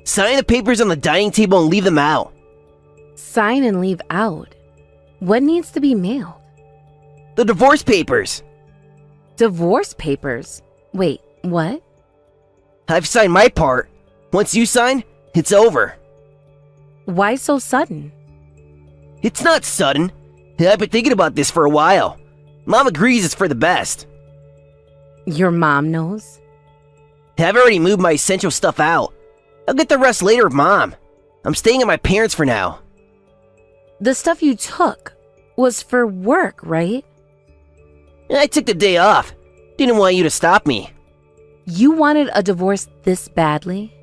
Sign the papers on the dining table and leave them out. Sign and leave out? What needs to be mailed? The divorce papers. Divorce papers? Wait, what? I've signed my part. Once you sign, it's over. Why so sudden? It's not sudden. I've been thinking about this for a while. Mom agrees it's for the best. Your mom knows? I've already moved my essential stuff out. I'll get the rest later with Mom. I'm staying at my parents' for now. The stuff you took was for work, right? I took the day off. Didn't want you to stop me. You wanted a divorce this badly?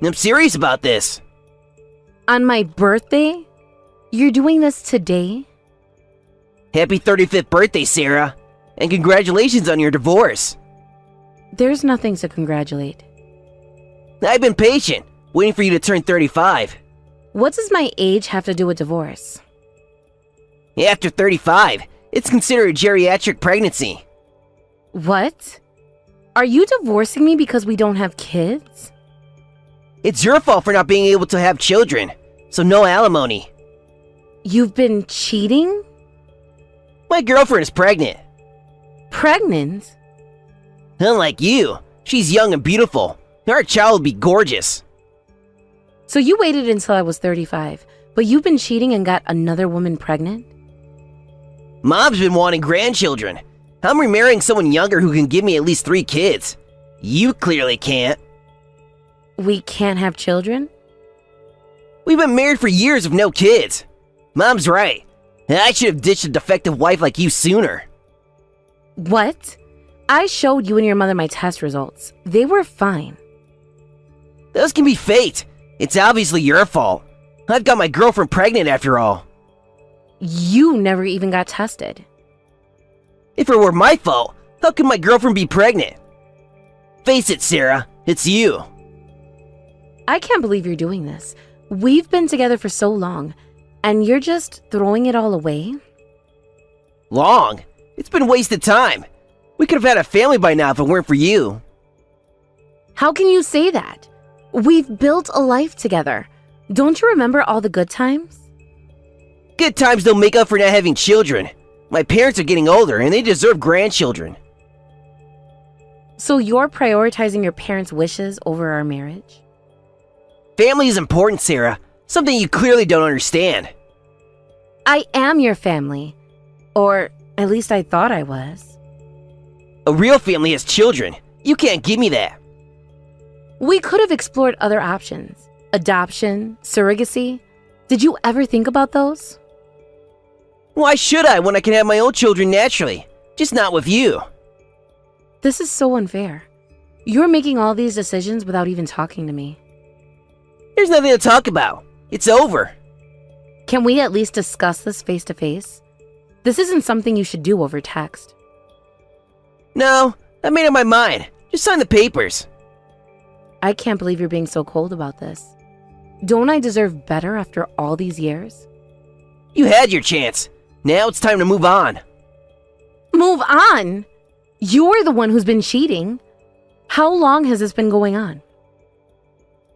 I'm serious about this. On my birthday? You're doing this today? Happy 35th birthday, Sarah. And congratulations on your divorce. There's nothing to congratulate. I've been patient, waiting for you to turn 35. What does my age have to do with divorce? After 35, it's considered a geriatric pregnancy. What? Are you divorcing me because we don't have kids? It's your fault for not being able to have children, so no alimony. You've been cheating? My girlfriend is pregnant. Pregnant? Unlike you, she's young and beautiful. Our child will be gorgeous. So you waited until I was 35, but you've been cheating and got another woman pregnant? Mom's been wanting grandchildren. I'm remarrying someone younger who can give me at least 3 kids. You clearly can't. We can't have children? We've been married for years with no kids. Mom's right. I should have ditched a defective wife like you sooner. What? I showed you and your mother my test results. They were fine. Those can be fate. It's obviously your fault. I've got my girlfriend pregnant after all. You never even got tested. If it were my fault, how could my girlfriend be pregnant? Face it, Sarah, it's you. I can't believe you're doing this. We've been together for so long, and you're just throwing it all away? Long? It's been wasted time. We could have had a family by now if it weren't for you. How can you say that? We've built a life together. Don't you remember all the good times? Good times don't make up for not having children. My parents are getting older and they deserve grandchildren. So you're prioritizing your parents' wishes over our marriage? Family is important, Sarah. Something you clearly don't understand. I am your family. Or at least I thought I was. A real family has children. You can't give me that. We could have explored other options. Adoption, surrogacy. Did you ever think about those? Why should I when I can have my own children naturally? Just not with you. This is so unfair. You're making all these decisions without even talking to me. There's nothing to talk about. It's over. Can we at least discuss this face to face? This isn't something you should do over text. No, I made up my mind. Just sign the papers. I can't believe you're being so cold about this. Don't I deserve better after all these years? You had your chance. Now it's time to move on. Move on? You're the one who's been cheating. How long has this been going on?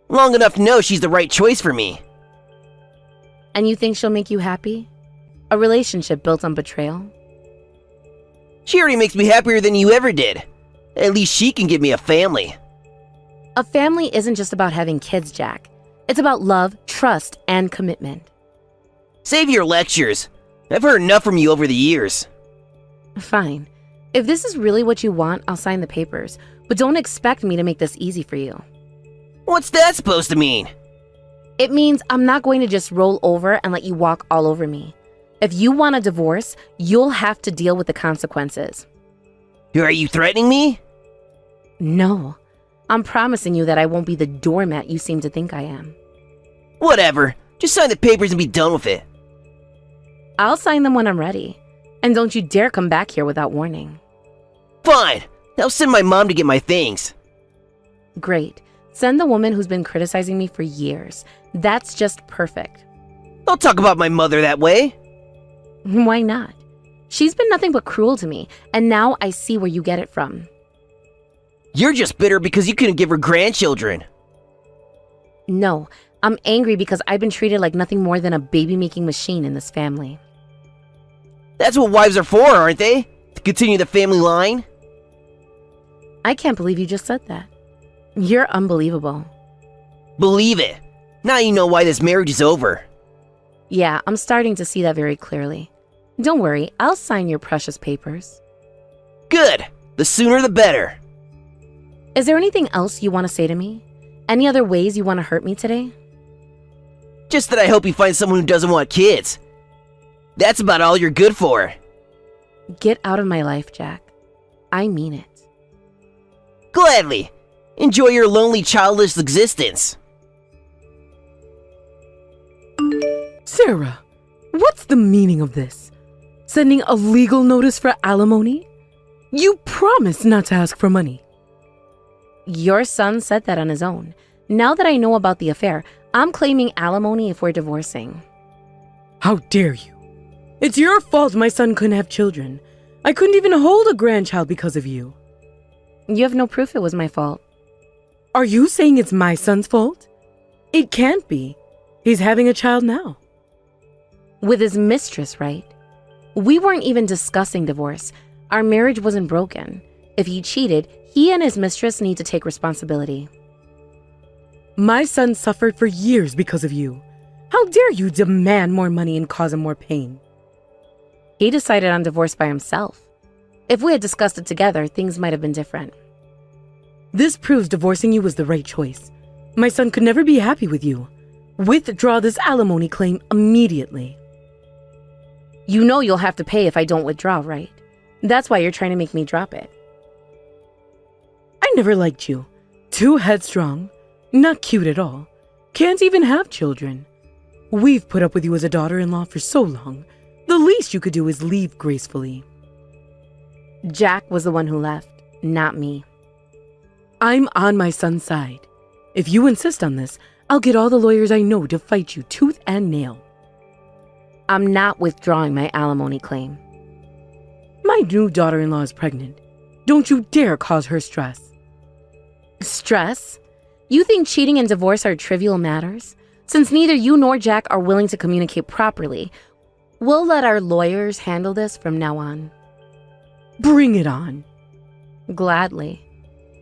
Long enough to know she's the right choice for me. And you think she'll make you happy? A relationship built on betrayal? She already makes me happier than you ever did. At least she can give me a family. A family isn't just about having kids, Jack. It's about love, trust, and commitment. Save your lectures. I've heard enough from you over the years. Fine. If this is really what you want, I'll sign the papers. But don't expect me to make this easy for you. What's that supposed to mean? It means I'm not going to just roll over and let you walk all over me. If you want a divorce, you'll have to deal with the consequences. Are you threatening me? No. I'm promising you that I won't be the doormat you seem to think I am. Whatever. Just sign the papers and be done with it. I'll sign them when I'm ready. And don't you dare come back here without warning. Fine. I'll send my mom to get my things. Great. Send the woman who's been criticizing me for years. That's just perfect. Don't talk about my mother that way. Why not? She's been nothing but cruel to me, and now I see where you get it from. You're just bitter because you couldn't give her grandchildren. No, I'm angry because I've been treated like nothing more than a baby-making machine in this family. That's what wives are for, aren't they? To continue the family line? I can't believe you just said that. You're unbelievable. Believe it. Now you know why this marriage is over. Yeah, I'm starting to see that very clearly. Don't worry, I'll sign your precious papers. Good. The sooner the better. Is there anything else you want to say to me? Any other ways you want to hurt me today? Just that I hope you find someone who doesn't want kids. That's about all you're good for. Get out of my life, Jack. I mean it. Gladly. Enjoy your lonely, childless existence. Sarah, what's the meaning of this? Sending a legal notice for alimony? You promised not to ask for money. Your son said that on his own. Now that I know about the affair, I'm claiming alimony if we're divorcing. How dare you? It's your fault my son couldn't have children. I couldn't even hold a grandchild because of you. You have no proof it was my fault. Are you saying it's my son's fault? It can't be. He's having a child now. With his mistress, right? We weren't even discussing divorce. Our marriage wasn't broken. If he cheated, he and his mistress need to take responsibility. My son suffered for years because of you. How dare you demand more money and cause him more pain? He decided on divorce by himself. If we had discussed it together, things might have been different. This proves divorcing you was the right choice. My son could never be happy with you. Withdraw this alimony claim immediately. You know you'll have to pay if I don't withdraw, right? That's why you're trying to make me drop it. I never liked you. Too headstrong. Not cute at all. Can't even have children. We've put up with you as a daughter-in-law for so long. The least you could do is leave gracefully. Jack was the one who left, not me. I'm on my son's side. If you insist on this, I'll get all the lawyers I know to fight you tooth and nail. I'm not withdrawing my alimony claim. My new daughter-in-law is pregnant. Don't you dare cause her stress. Stress? You think cheating and divorce are trivial matters? Since neither you nor Jack are willing to communicate properly, we'll let our lawyers handle this from now on. Bring it on. Gladly.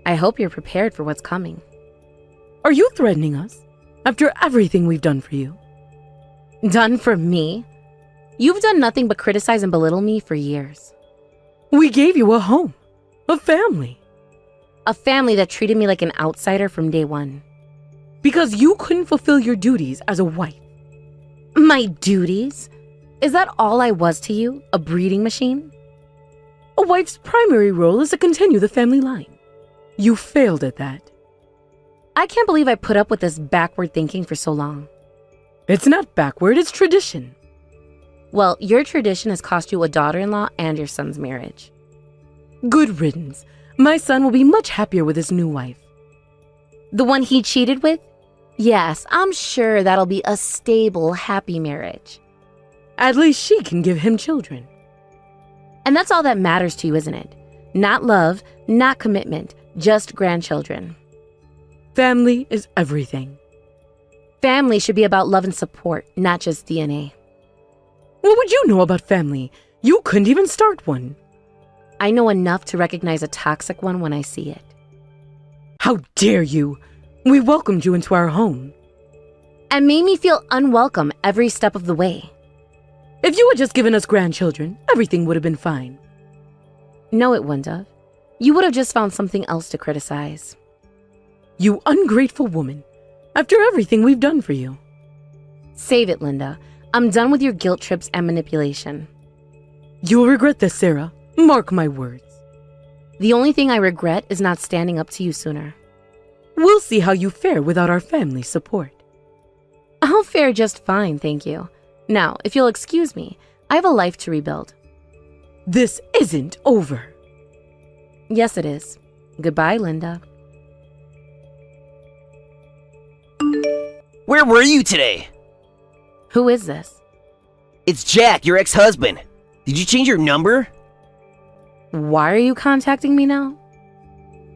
I hope you're prepared for what's coming. Are you threatening us? After everything we've done for you? Done for me? You've done nothing but criticize and belittle me for years. We gave you a home, a family. A family that treated me like an outsider from day one. Because you couldn't fulfill your duties as a wife. My duties? Is that all I was to you? A breeding machine? A wife's primary role is to continue the family line. You failed at that. I can't believe I put up with this backward thinking for so long. It's not backward, it's tradition. Well, your tradition has cost you a daughter-in-law and your son's marriage. Good riddance. My son will be much happier with his new wife. The one he cheated with? Yes, I'm sure that'll be a stable, happy marriage. At least she can give him children. And that's all that matters to you, isn't it? Not love, not commitment, just grandchildren. Family is everything. Family should be about love and support, not just DNA. What would you know about family? You couldn't even start one. I know enough to recognize a toxic one when I see it. How dare you? We welcomed you into our home. And made me feel unwelcome every step of the way. If you had just given us grandchildren, everything would have been fine. No, it wouldn't have. You would have just found something else to criticize. You ungrateful woman. After everything we've done for you. Save it, Linda. I'm done with your guilt trips and manipulation. You'll regret this, Sarah. Mark my words. The only thing I regret is not standing up to you sooner. We'll see how you fare without our family support. I'll fare just fine, thank you. Now, if you'll excuse me, I have a life to rebuild. This isn't over. Yes, it is. Goodbye, Linda. Where were you today? Who is this? It's Jack, your ex-husband. Did you change your number? Why are you contacting me now?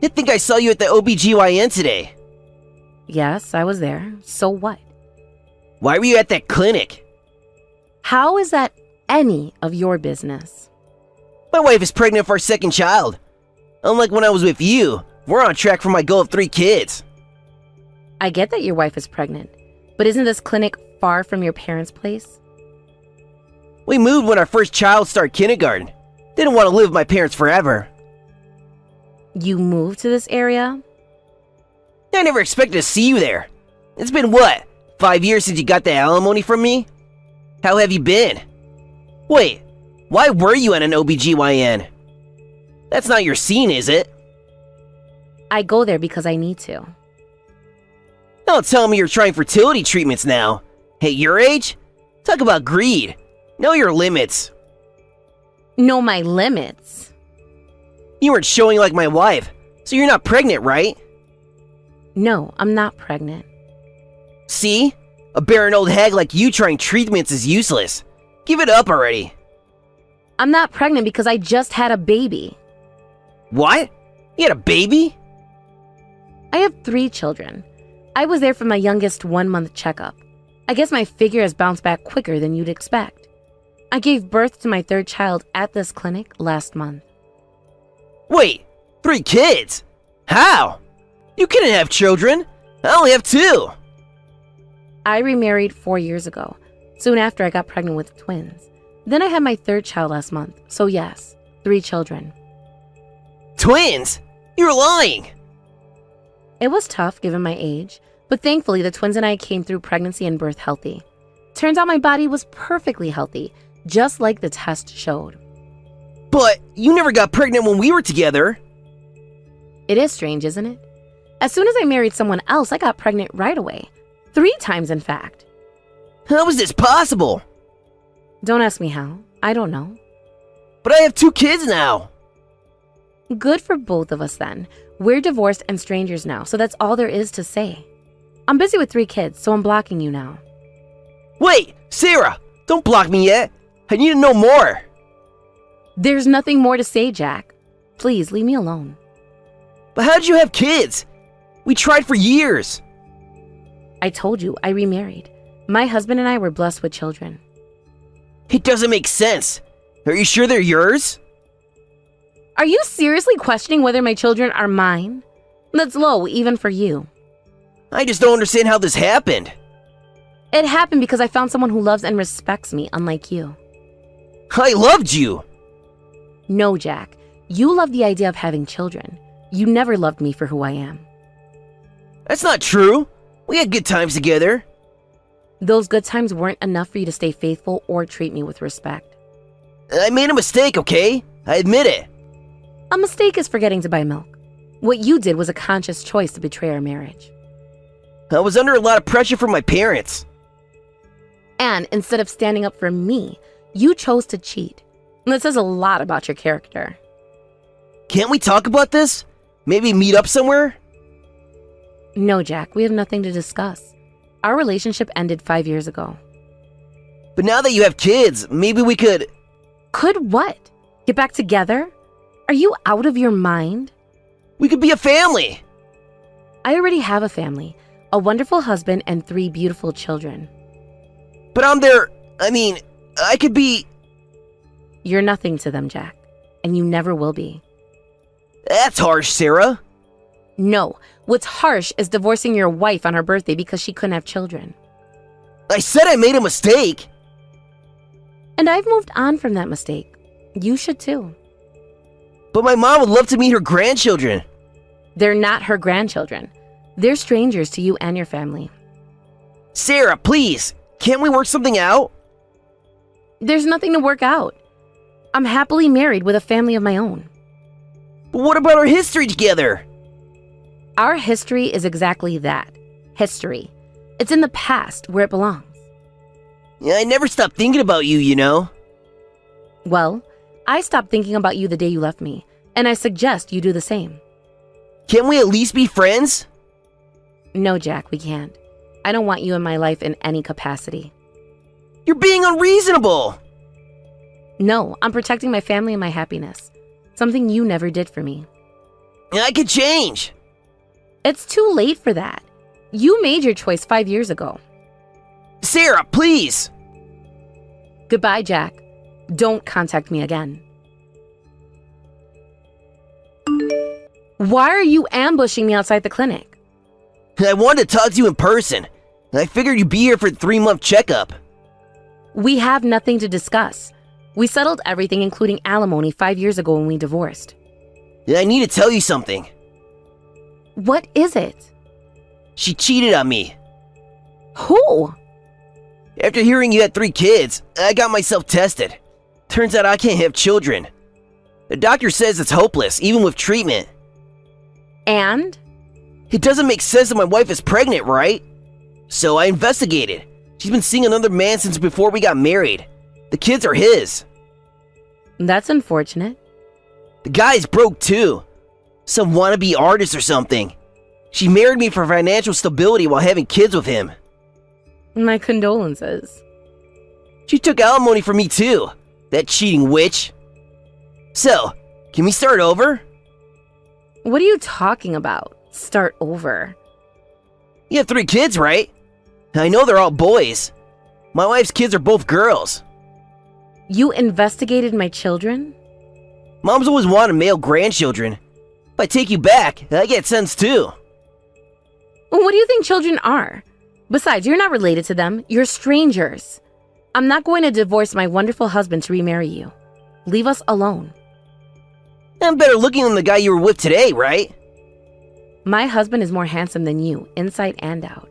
I think I saw you at the OBGYN today. Yes, I was there. So what? Why were you at that clinic? How is that any of your business? My wife is pregnant for our second child. Unlike when I was with you, we're on track for my goal of 3 kids. I get that your wife is pregnant, but isn't this clinic far from your parents' place? We moved when our first child started kindergarten. Didn't want to live with my parents forever. You moved to this area? I never expected to see you there. It's been what, 5 years since you got the alimony from me? How have you been? Wait, why were you at an OBGYN? That's not your scene, is it? I go there because I need to. Don't tell me you're trying fertility treatments now. At your age? Talk about greed. Know your limits. Know my limits. You weren't showing like my wife, so you're not pregnant, right? No, I'm not pregnant. See? A barren old hag like you trying treatments is useless. Give it up already. I'm not pregnant because I just had a baby. What? You had a baby? I have 3 children. I was there for my youngest 1-month checkup. I guess my figure has bounced back quicker than you'd expect. I gave birth to my 3rd child at this clinic last month. Wait, 3 kids? How? You couldn't have children. I only have 2. I remarried 4 years ago, soon after I got pregnant with twins. Then I had my 3rd child last month, so yes, 3 children. Twins? You're lying. It was tough given my age, but thankfully the twins and I came through pregnancy and birth healthy. Turns out my body was perfectly healthy, just like the test showed. But you never got pregnant when we were together. It is strange, isn't it? As soon as I married someone else, I got pregnant right away. 3 times, in fact. How is this possible? Don't ask me how. I don't know. But I have 2 kids now. Good for both of us then. We're divorced and strangers now, so that's all there is to say. I'm busy with 3 kids, so I'm blocking you now. Wait, Sarah, don't block me yet. I need to know more. There's nothing more to say, Jack. Please, leave me alone. But how did you have kids? We tried for years. I told you, I remarried. My husband and I were blessed with children. It doesn't make sense. Are you sure they're yours? Are you seriously questioning whether my children are mine? That's low, even for you. I just don't understand how this happened. It happened because I found someone who loves and respects me, unlike you. I loved you. No, Jack. You love the idea of having children. You never loved me for who I am. That's not true. We had good times together. Those good times weren't enough for you to stay faithful or treat me with respect. I made a mistake, okay? I admit it. A mistake is forgetting to buy milk. What you did was a conscious choice to betray our marriage. I was under a lot of pressure from my parents. And instead of standing up for me, you chose to cheat. That says a lot about your character. Can't we talk about this? Maybe meet up somewhere? No, Jack, we have nothing to discuss. Our relationship ended 5 years ago. But now that you have kids, maybe we could... Could what? Get back together? Are you out of your mind? We could be a family. I already have a family, a wonderful husband, and 3 beautiful children. But I could be... You're nothing to them, Jack, and you never will be. That's harsh, Sarah. No, what's harsh is divorcing your wife on her birthday because she couldn't have children. I said I made a mistake. And I've moved on from that mistake. You should too. But my mom would love to meet her grandchildren. They're not her grandchildren. They're strangers to you and your family. Sarah, please, can't we work something out? There's nothing to work out. I'm happily married with a family of my own. But what about our history together? Our history is exactly that. History. It's in the past where it belongs. I never stopped thinking about you, you know. Well, I stopped thinking about you the day you left me, and I suggest you do the same. Can't we at least be friends? No, Jack, we can't. I don't want you in my life in any capacity. You're being unreasonable. No, I'm protecting my family and my happiness. Something you never did for me. I could change. It's too late for that. You made your choice 5 years ago. Sarah, please! Goodbye, Jack. Don't contact me again. Why are you ambushing me outside the clinic? I wanted to talk to you in person. I figured you'd be here for the 3-month checkup. We have nothing to discuss. We settled everything, including alimony, 5 years ago when we divorced. I need to tell you something. What is it? She cheated on me. Who? After hearing you had 3 kids, I got myself tested. Turns out I can't have children. The doctor says it's hopeless, even with treatment. And? It doesn't make sense that my wife is pregnant, right? So I investigated. She's been seeing another man since before we got married. The kids are his. That's unfortunate. The guy's broke too. Some wannabe artist or something. She married me for financial stability while having kids with him. My condolences. She took alimony from me too. That cheating witch. So, can we start over? What are you talking about? Start over. You have 3 kids, right? I know they're all boys. My wife's kids are both girls. You investigated my children? Mom's always wanted male grandchildren. If I take you back, I get sense too. What do you think children are? Besides, you're not related to them. You're strangers. I'm not going to divorce my wonderful husband to remarry you. Leave us alone. I'm better looking than the guy you were with today, right? My husband is more handsome than you, inside and out.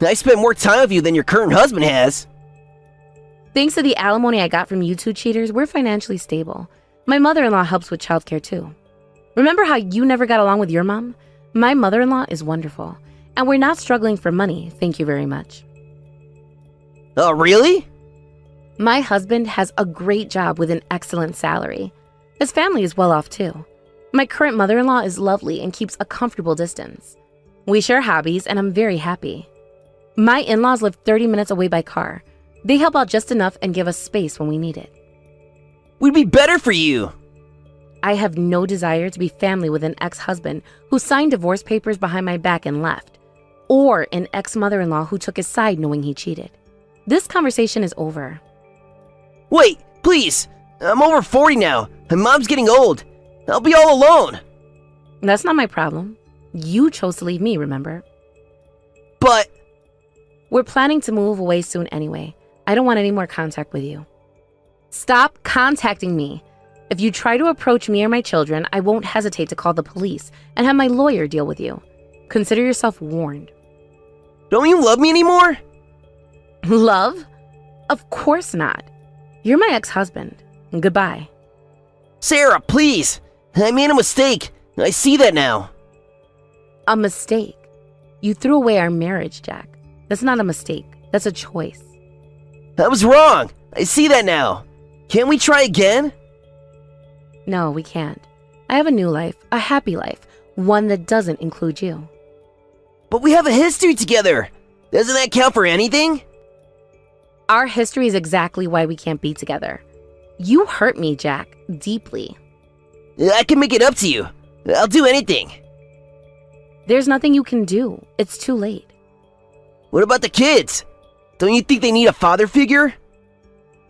I spent more time with you than your current husband has. Thanks to the alimony I got from you 2 cheaters, we're financially stable. My mother-in-law helps with childcare too. Remember how you never got along with your mom? My mother-in-law is wonderful, and we're not struggling for money, thank you very much. Oh, really? My husband has a great job with an excellent salary. His family is well off too. My current mother-in-law is lovely and keeps a comfortable distance. We share hobbies, and I'm very happy. My in-laws live 30 minutes away by car. They help out just enough and give us space when we need it. We'd be better for you. I have no desire to be family with an ex-husband who signed divorce papers behind my back and left, or an ex-mother-in-law who took his side knowing he cheated. This conversation is over. Wait, please. I'm over 40 now, and Mom's getting old. I'll be all alone. That's not my problem. You chose to leave me, remember? But... We're planning to move away soon anyway. I don't want any more contact with you. Stop contacting me. If you try to approach me or my children, I won't hesitate to call the police and have my lawyer deal with you. Consider yourself warned. Don't you love me anymore? Love? Of course not. You're my ex-husband. Goodbye. Sarah, please. I made a mistake. I see that now. A mistake? You threw away our marriage, Jack. That's not a mistake. That's a choice. I was wrong. I see that now. Can't we try again? No, we can't. I have a new life, a happy life, one that doesn't include you. But we have a history together. Doesn't that count for anything? Our history is exactly why we can't be together. You hurt me, Jack, deeply. I can make it up to you. I'll do anything. There's nothing you can do. It's too late. What about the kids? Don't you think they need a father figure?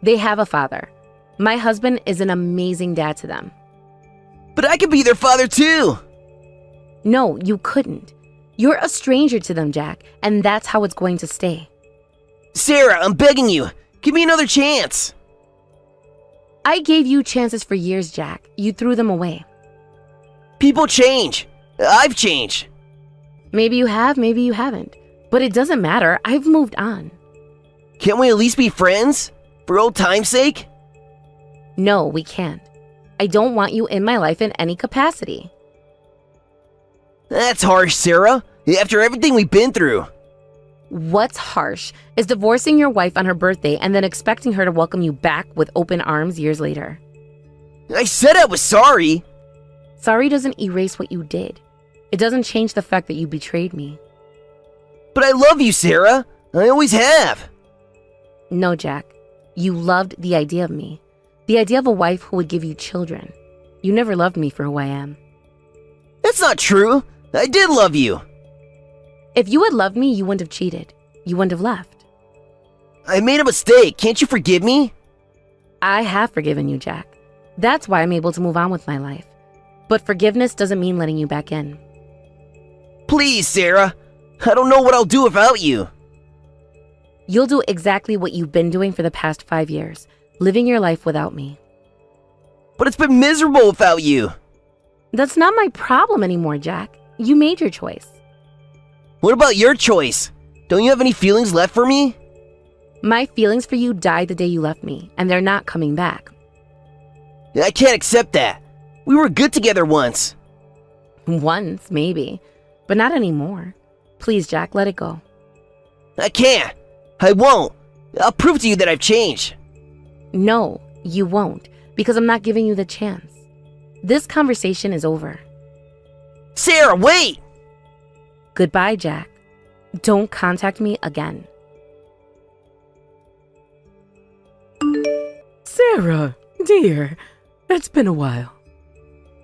They have a father. My husband is an amazing dad to them. But I could be their father too. No, you couldn't. You're a stranger to them, Jack, and that's how it's going to stay. Sarah, I'm begging you. Give me another chance. I gave you chances for years, Jack. You threw them away. People change. I've changed. Maybe you have, maybe you haven't. But it doesn't matter. I've moved on. Can't we at least be friends? For old time's sake? No, we can't. I don't want you in my life in any capacity. That's harsh, Sarah. After everything we've been through. What's harsh is divorcing your wife on her birthday and then expecting her to welcome you back with open arms years later. I said I was sorry. Sorry doesn't erase what you did. It doesn't change the fact that you betrayed me. But I love you, Sarah. I always have. No, Jack. You loved the idea of me. The idea of a wife who would give you children. You never loved me for who I am. That's not true. I did love you. If you had loved me, you wouldn't have cheated. You wouldn't have left. I made a mistake. Can't you forgive me? I have forgiven you, Jack. That's why I'm able to move on with my life. But forgiveness doesn't mean letting you back in. Please, Sarah. I don't know what I'll do without you. You'll do exactly what you've been doing for the past 5 years, living your life without me. But it's been miserable without you. That's not my problem anymore, Jack. You made your choice. What about your choice? Don't you have any feelings left for me? My feelings for you died the day you left me, and they're not coming back. I can't accept that. We were good together once. Once, maybe, but not anymore. Please, Jack, let it go. I can't. I won't. I'll prove to you that I've changed. No, you won't, because I'm not giving you the chance. This conversation is over. Sarah, wait! Goodbye, Jack. Don't contact me again. Sarah, dear, it's been a while.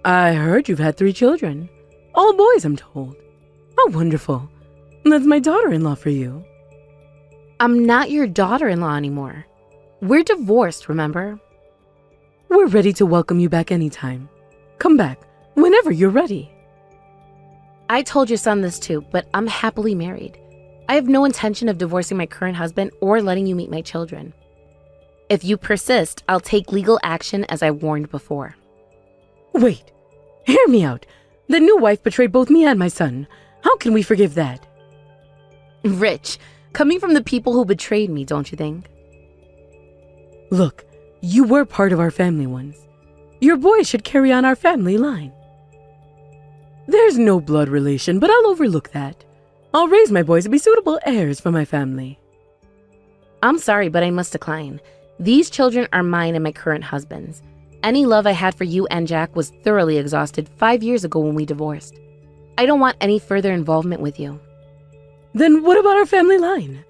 I heard you've had 3 children. All boys, I'm told. How wonderful. That's my daughter-in-law for you. I'm not your daughter-in-law anymore. We're divorced, remember? We're ready to welcome you back anytime. Come back whenever you're ready. I told your son this too, but I'm happily married. I have no intention of divorcing my current husband or letting you meet my children. If you persist, I'll take legal action as I warned before. Wait, hear me out. The new wife betrayed both me and my son. How can we forgive that? Rich, coming from the people who betrayed me, don't you think? Look, you were part of our family once. Your boys should carry on our family line. There's no blood relation, but I'll overlook that. I'll raise my boys to be suitable heirs for my family. I'm sorry, but I must decline. These children are mine and my current husband's. Any love I had for you and Jack was thoroughly exhausted 5 years ago when we divorced. I don't want any further involvement with you. Then what about our family line?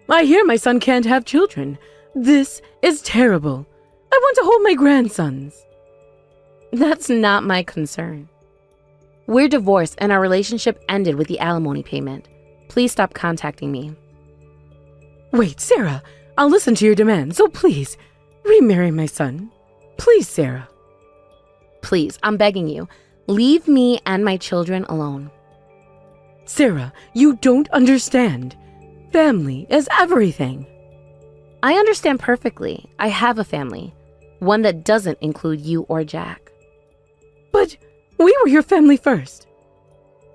I hear my son can't have children. This is terrible. I want to hold my grandsons. That's not my concern. We're divorced and our relationship ended with the alimony payment. Please stop contacting me. Wait, Sarah, I'll listen to your demands, so please, remarry my son. Please, Sarah. Please, I'm begging you. Leave me and my children alone. Sarah, you don't understand. Family is everything. I understand perfectly. I have a family. One that doesn't include you or Jack. But we were your family first.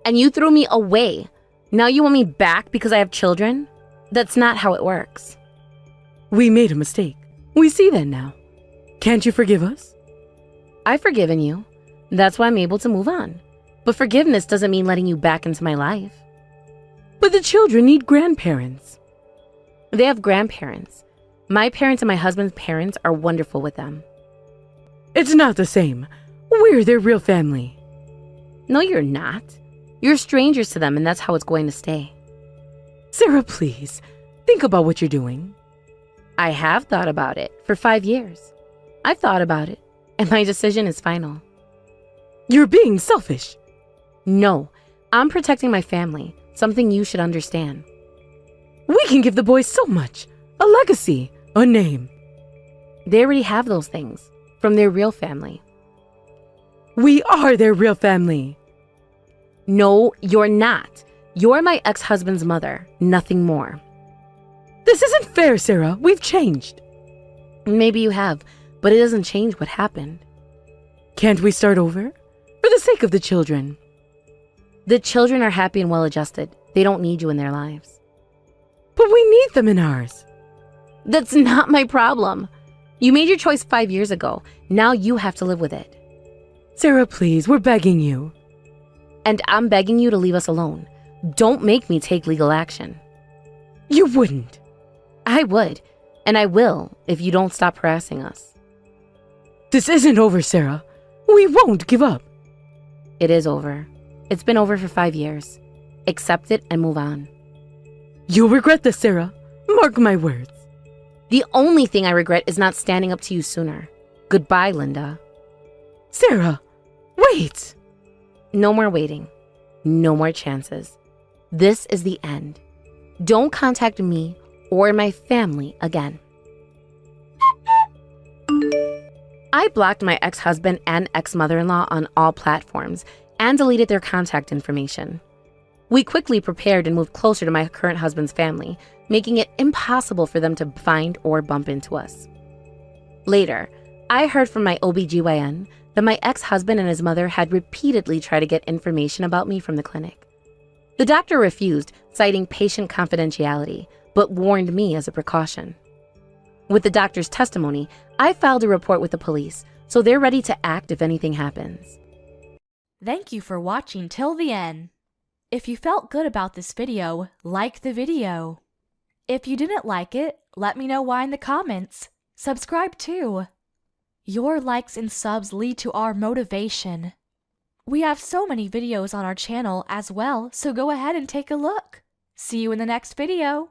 And you threw me away. Now you want me back because I have children? That's not how it works. We made a mistake. We see that now. Can't you forgive us? I've forgiven you. That's why I'm able to move on. But forgiveness doesn't mean letting you back into my life. But the children need grandparents. They have grandparents. My parents and my husband's parents are wonderful with them. It's not the same. We're their real family. No, you're not. You're strangers to them, and that's how it's going to stay. Sarah, please, think about what you're doing. I have thought about it for 5 years. I've thought about it, and my decision is final. You're being selfish. No, I'm protecting my family, something you should understand. We can give the boys so much. A legacy, a name. They already have those things from their real family. We are their real family. No, you're not. You're my ex-husband's mother, nothing more. This isn't fair, Sarah. We've changed. Maybe you have, but it doesn't change what happened. Can't we start over? For the sake of the children. The children are happy and well-adjusted. They don't need you in their lives. But we need them in ours. That's not my problem. You made your choice 5 years ago. Now you have to live with it. Sarah, please, we're begging you. And I'm begging you to leave us alone. Don't make me take legal action. You wouldn't. I would, and I will if you don't stop harassing us. This isn't over, Sarah. We won't give up. It is over. It's been over for 5 years. Accept it and move on. You'll regret this, Sarah. Mark my words. The only thing I regret is not standing up to you sooner. Goodbye, Linda. Sarah, wait! No more waiting. No more chances. This is the end. Don't contact me or my family again. I blocked my ex-husband and ex-mother-in-law on all platforms and deleted their contact information. We quickly prepared and moved closer to my current husband's family, making it impossible for them to find or bump into us. Later, I heard from my OBGYN that my ex-husband and his mother had repeatedly tried to get information about me from the clinic. The doctor refused, citing patient confidentiality, but warned me as a precaution. With the doctor's testimony, I filed a report with the police, so they're ready to act if anything happens. Thank you for watching till the end. If you felt good about this video, like the video. If you didn't like it, let me know why in the comments. Subscribe too. Your likes and subs lead to our motivation. We have so many videos on our channel as well, so go ahead and take a look. See you in the next video.